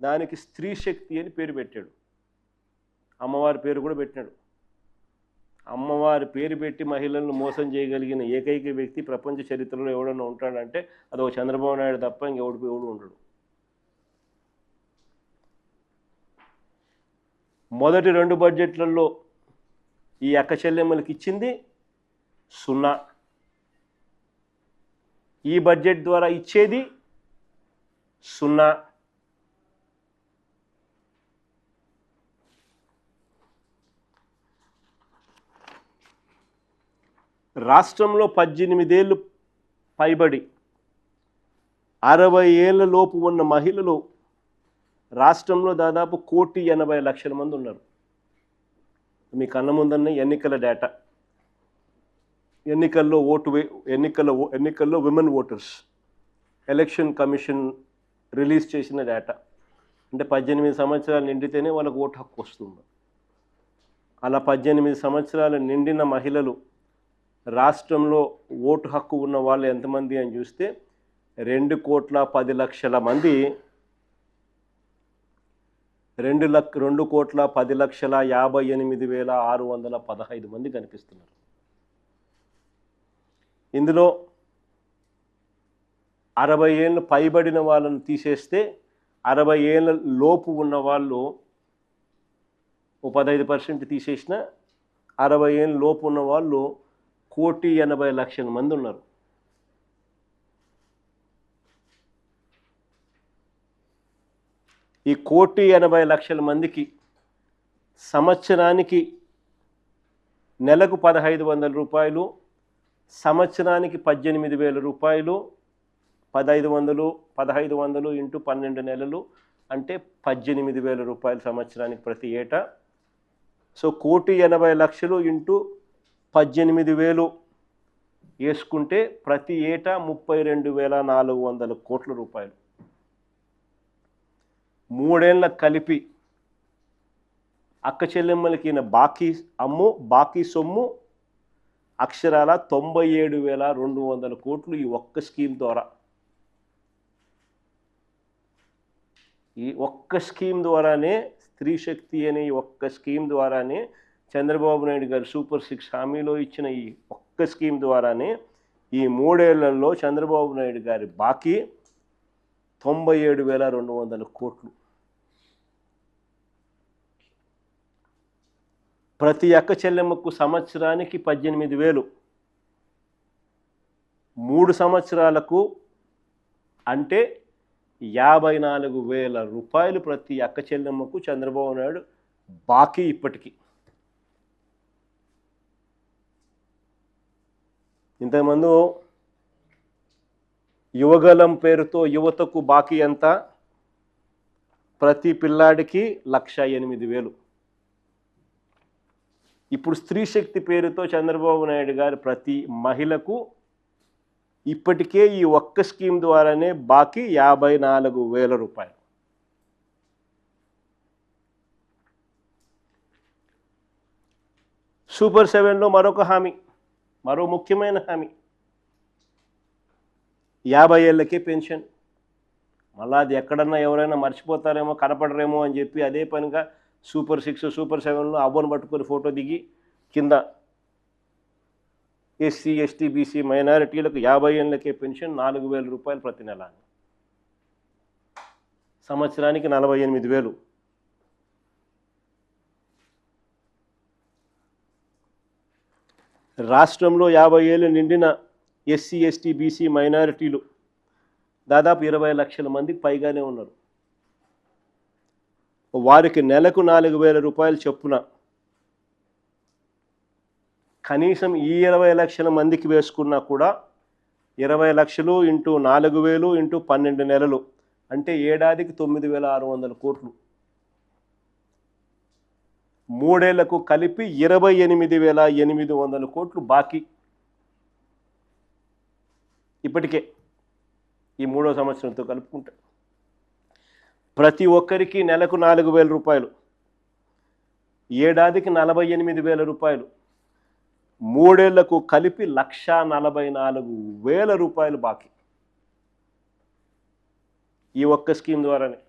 దానికి స్త్రీ శక్తి అని పేరు పెట్టాడు. అమ్మవారి పేరు కూడా పెట్టినాడు. అమ్మవారి పేరు పెట్టి మహిళలను మోసం చేయగలిగిన ఏకైక వ్యక్తి ప్రపంచ చరిత్రలో ఎవడన్నా ఉంటాడంటే అది ఒక చంద్రబాబు నాయుడు తప్ప ఎవడు ఉండడు. మొదటి 2 బడ్జెట్లలో ఈ అక్క చెల్లెమ్మలకి ఇచ్చింది 0. ఈ బడ్జెట్ ద్వారా ఇచ్చేది 0. రాష్ట్రంలో 18 ఏళ్ళు పైబడి 60 ఏళ్ల లోపు ఉన్న మహిళలు రాష్ట్రంలో దాదాపు 1,80,00,000 మంది ఉన్నారు. మీ కన్న ముందన్న ఎన్నికల డేటా. ఎన్నికల్లో women voters election commission release చేసిన డేటా. అంటే 18 సంవత్సరాలు నిండితేనే వాళ్ళకు ఓటు హక్కు వస్తుంది. అలా 18 సంవత్సరాలు నిండిన మహిళలు రాష్ట్రంలో ఓటు హక్కు ఉన్న వాళ్ళు ఎంతమంది అని చూస్తే 2,10,00,000 మంది. 2,10,58,615 మంది కనిపిస్తున్నారు. ఇందులో 60 ఏళ్ళు పైబడిన వాళ్ళను తీసేస్తే 60 ఏళ్ళ లోపు ఉన్న వాళ్ళు 15% తీసేసిన 60 ఏళ్ళ లోపు ఉన్న వాళ్ళు 1,80,00,000 మంది ఉన్నారు. ఈ 1,80,00,000 మందికి సంవత్సరానికి నెలకు 1,500 రూపాయలు, సంవత్సరానికి 18,000 రూపాయలు, 1,500 ఇంటూ 12 నెలలు అంటే 18,000 రూపాయలు సంవత్సరానికి ప్రతి ఏటా. సో 1,80,00,000 ఇంటూ 18,000 వేసుకుంటే ప్రతి ఏటా 32,400 కోట్ల రూపాయలు. 3 ఏళ్ళ కలిపి అక్క చెల్లెమ్మలకి బాకీ సొమ్ము అక్షరాల 97,200 కోట్లు ఈ ఒక్క స్కీమ్ ద్వారా. ఈ ఒక్క స్కీమ్ ద్వారానే, స్త్రీ శక్తి అనే ఈ ఒక్క స్కీమ్ ద్వారానే, చంద్రబాబు నాయుడు గారు సూపర్ 6 హామీలో ఇచ్చిన ఈ ఒక్క స్కీమ్ ద్వారానే ఈ 3 ఏళ్లలో చంద్రబాబు నాయుడు గారి బాకీ 97,200 కోట్లు. ప్రతి అక్క చెల్లెమ్మకు సంవత్సరానికి 18,000, 3 సంవత్సరాలకు అంటే 54,000 రూపాయలు ప్రతి అక్క చెల్లెమ్మకు చంద్రబాబు నాయుడు బాకీ. ఇప్పటికీ ఇంతకుముందు యువగలం పేరుతో యువతకు బాకీ ఎంత? ప్రతి పిల్లాడికి 1,08,000. ఇప్పుడు స్త్రీ శక్తి పేరుతో చంద్రబాబు నాయుడు గారు ప్రతి మహిళకు ఇప్పటికే ఈ ఒక్క స్కీమ్ ద్వారానే బాకీ 54,000 రూపాయలు. సూపర్ 7లో మరొక హామీ, మరో ముఖ్యమైన హామీ 50 ఏళ్ళకే పెన్షన్. మళ్ళీ అది ఎక్కడన్నా ఎవరైనా మర్చిపోతారేమో, కనపడరేమో అని చెప్పి అదే పనిగా సూపర్ 6, సూపర్ 7లో అవ్వను పట్టుకొని ఫోటో దిగి కింద ఎస్సీ, ఎస్టీ, బీసీ మైనారిటీలకు 50 ఏళ్ళకే పెన్షన్ 4,000 రూపాయలు ప్రతి నెల, సంవత్సరానికి 48,000. రాష్ట్రంలో 50 ఏళ్ళు నిండిన ఎస్సీ, ఎస్టీ, బీసీ మైనారిటీలు దాదాపు 20 లక్షల మందికి పైగానే ఉన్నారు. వారికి నెలకు 4,000 రూపాయలు చొప్పున కనీసం ఈ 20 లక్షల మందికి వేసుకున్నా కూడా 20 లక్షలు ఇంటూ 4,000 ఇంటూ 12 నెలలు అంటే ఏడాదికి 9,600 కోట్లు. 3 ఏళ్లకు కలిపి 28,800 కోట్లు బాకీ ఇప్పటికే ఈ 3వ సంవత్సరంతో కలుపుకుంటే. ప్రతి ఒక్కరికి నెలకు 4,000 రూపాయలు, ఏడాదికి 48,000 రూపాయలు, 3 ఏళ్లకు కలిపి 1,44,000 రూపాయలు బాకీ ఈ ఒక్క స్కీమ్ ద్వారానే.